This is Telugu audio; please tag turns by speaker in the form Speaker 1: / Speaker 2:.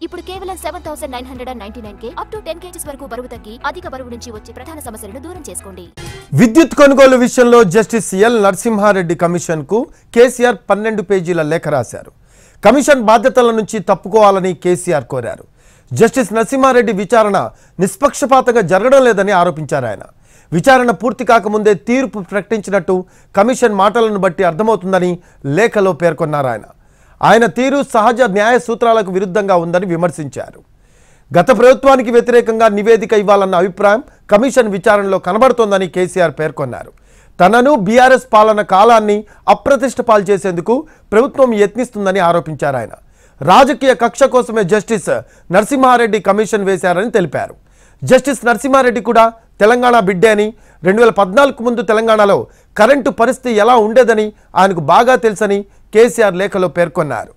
Speaker 1: ఇప్పుడు కేవలం 7999కే అప్ టు 10 kgs వరకు బరువు తగ్గి అధిక బరువు నుంచి వచ్చే ప్రధాన సమస్యలను దూరం చేసుకోండి.
Speaker 2: విద్యుత్ కొనుగోలు విషయంలో జస్టిస్ ఎల్ నరసింహారెడ్డి కమిషన్ కు కేసీఆర్ 12 పేజీల లేఖ రాశారు. కమిషన్ బాధ్యతల నుంచి తప్పుకోవాలని కేసీఆర్ కోరారు. జస్టిస్ నరసింహారెడ్డి విచారణ నిష్పక్షపాతంగా జరగడం లేదని ఆరోపించారు. ఆయన విచారణ పూర్తి కాకముందే తీర్పు ప్రకటించినట్టు కమిషన్ మాటలను బట్టి అర్థమవుతుందని లేఖలో పేర్కొన్నారు. ఆయన తీరు సహజ న్యాయ సూత్రాలకు విరుద్ధంగా ఉందని విమర్శించారు. గత ప్రభుత్వానికి వ్యతిరేకంగా నివేదిక ఇవ్వాలన్న అభిప్రాయం కమిషన్ విచారణలో కనబడుతోందని కేసీఆర్ పేర్కొన్నారు. తనను బీఆర్ఎస్ పాలన కాలాన్ని అప్రతిష్ట పాలు చేసేందుకు ప్రభుత్వం యత్నిస్తుందని ఆరోపించారు. ఆయన రాజకీయ కక్ష కోసమే జస్టిస్ నరసింహారెడ్డి కమిషన్ వేశారని తెలిపారు. జస్టిస్ నరసింహారెడ్డి కూడా తెలంగాణ బిడ్డే అని, 2014 ముందు తెలంగాణలో కరెంటు పరిస్థితి ఎలా ఉండేదని ఆయనకు బాగా తెలుసని కేసీఆర్ లేఖలో పేర్కొన్నారు.